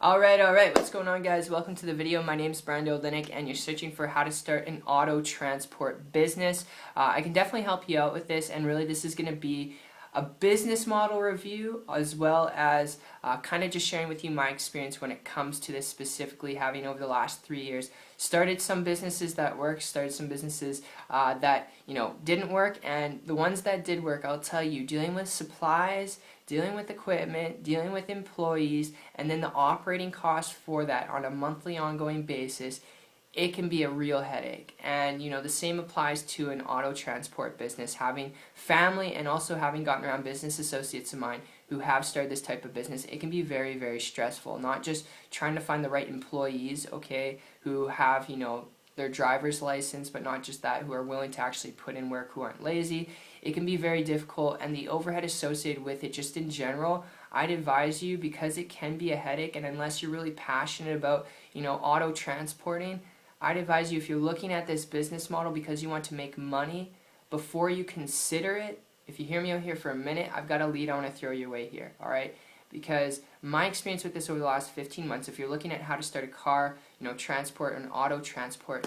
Alright, what's going on, guys? Welcome to the video. My name's Brando Linick, and you're searching for how to start an auto transport business. I can definitely help you out with this, and really this is going to be a business model review, as well as kind of just sharing with you my experience when it comes to this, specifically having over the last 3 years started some businesses that worked, started some businesses that didn't work, and the ones that did work, I'll tell you, dealing with supplies, dealing with equipment, dealing with employees, and then the operating costs for that on a monthly ongoing basis, it can be a real headache. And the same applies to an auto transport business. Having family and also having gotten around business associates of mine who have started this type of business, it can be very, very stressful. Not just trying to find the right employees, okay, who have, their driver's license, but not just that, who are willing to actually put in work, who aren't lazy. It can be very difficult, and the overhead associated with it just in general, I'd advise you, because it can be a headache, and unless you're really passionate about, auto transporting, I'd advise you, if you're looking at this business model because you want to make money, before you consider it, if you hear me out here for a minute, I've got a lead I want to throw your way here, alright? Because my experience with this over the last 15 months, if you're looking at how to start a car, transport, an auto transport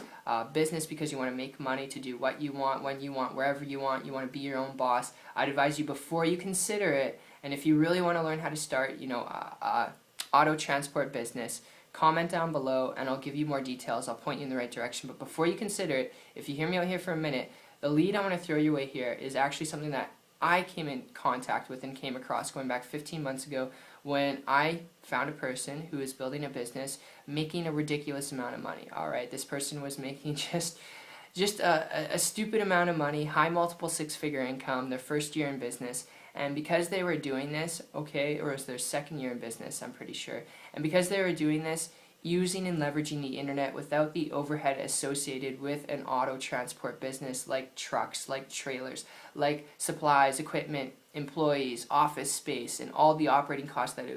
business because you want to make money to do what you want, when you want, wherever you want to be your own boss, I'd advise you, before you consider it, and if you really want to learn how to start, auto transport business, comment down below and I'll give you more details. I'll point you in the right direction. But before you consider it, if you hear me out here for a minute, the lead I want to throw your way here is actually something that I came in contact with and came across going back 15 months ago, when I found a person who was building a business making a ridiculous amount of money. Alright, this person was making just a stupid amount of money, high multiple six-figure income, their first year in business. And because they were doing this, okay, or it was their second year in business, I'm pretty sure, and because they were doing this, using and leveraging the internet without the overhead associated with an auto transport business, like trucks, like trailers, like supplies, equipment, employees, office space, and all the operating costs that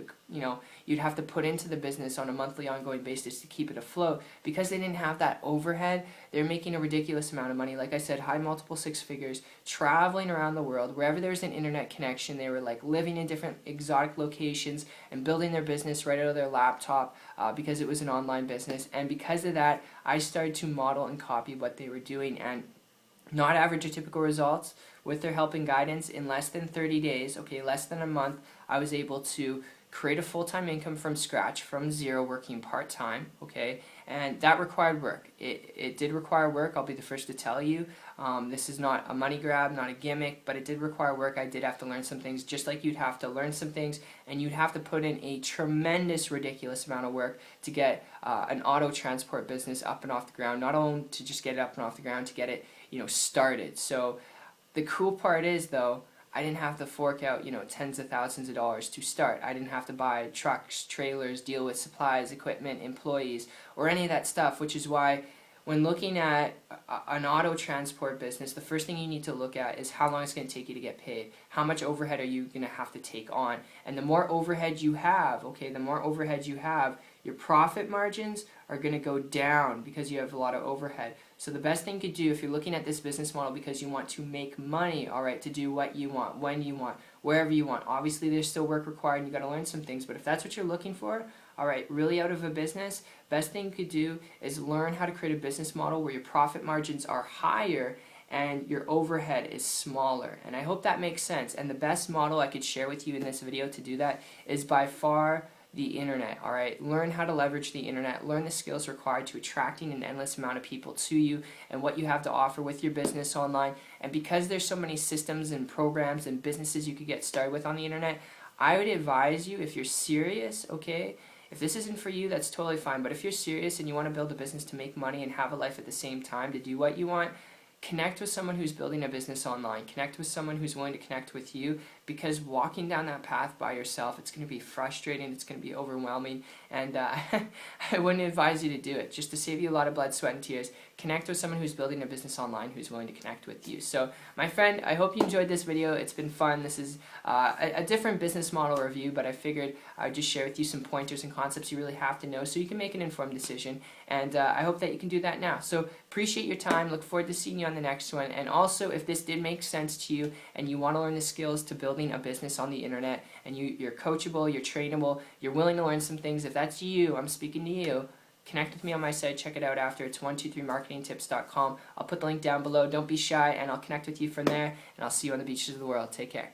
you'd have to put into the business on a monthly ongoing basis to keep it afloat. Because they didn't have that overhead, they're making a ridiculous amount of money. Like I said, high multiple six figures, traveling around the world. Wherever there's an internet connection, they were like living in different exotic locations and building their business right out of their laptop because it was an online business. And because of that, I started to model and copy what they were doing, and not average or typical results. With their help and guidance, in less than 30 days, okay, less than a month, I was able to create a full-time income from scratch, from zero, working part-time, okay, and that required work. It did require work, I'll be the first to tell you. This is not a money grab, not a gimmick, but it did require work. I did have to learn some things, just like you'd have to learn some things, and you'd have to put in a tremendous, ridiculous amount of work to get an auto transport business up and off the ground, not only to just get it up and off the ground, to get it, started. So the cool part is, though, I didn't have to fork out, tens of thousands of dollars to start. I didn't have to buy trucks, trailers, deal with supplies, equipment, employees, or any of that stuff, which is why when looking at an auto transport business, the first thing you need to look at is how long it's going to take you to get paid. How much overhead are you going to have to take on? And the more overhead you have, okay, the more overhead you have, your profit margins are going to go down because you have a lot of overhead. So the best thing you could do, if you're looking at this business model because you want to make money, alright, to do what you want, when you want, wherever you want. Obviously there's still work required and you got to learn some things, but if that's what you're looking for, alright, really out of a business, best thing you could do is learn how to create a business model where your profit margins are higher and your overhead is smaller. And I hope that makes sense. And the best model I could share with you in this video to do that is by far the internet, alright? Learn how to leverage the internet, learn the skills required to attracting an endless amount of people to you and what you have to offer with your business online. And because there's so many systems and programs and businesses you could get started with on the internet, I would advise you, if you're serious, okay, if this isn't for you, that's totally fine, but if you're serious and you want to build a business to make money and have a life at the same time, to do what you want, connect with someone who's building a business online. Connect with someone who's willing to connect with you, because walking down that path by yourself, it's going to be frustrating, it's going to be overwhelming, and I wouldn't advise you to do it. Just to save you a lot of blood, sweat, and tears, connect with someone who's building a business online who's willing to connect with you. So, my friend, I hope you enjoyed this video. It's been fun. This is a different business model review, but I figured I'd just share with you some pointers and concepts you really have to know so you can make an informed decision, and I hope that you can do that now. So, appreciate your time. Look forward to seeing you on the next one, and also, if this did make sense to you and you want to learn the skills to build building a business on the internet, and you're coachable, you're trainable, you're willing to learn some things, if that's you, I'm speaking to you, connect with me on my site. Check it out after. It's 123marketingtips.com. I'll put the link down below. Don't be shy, and I'll connect with you from there, and I'll see you on the beaches of the world. Take care.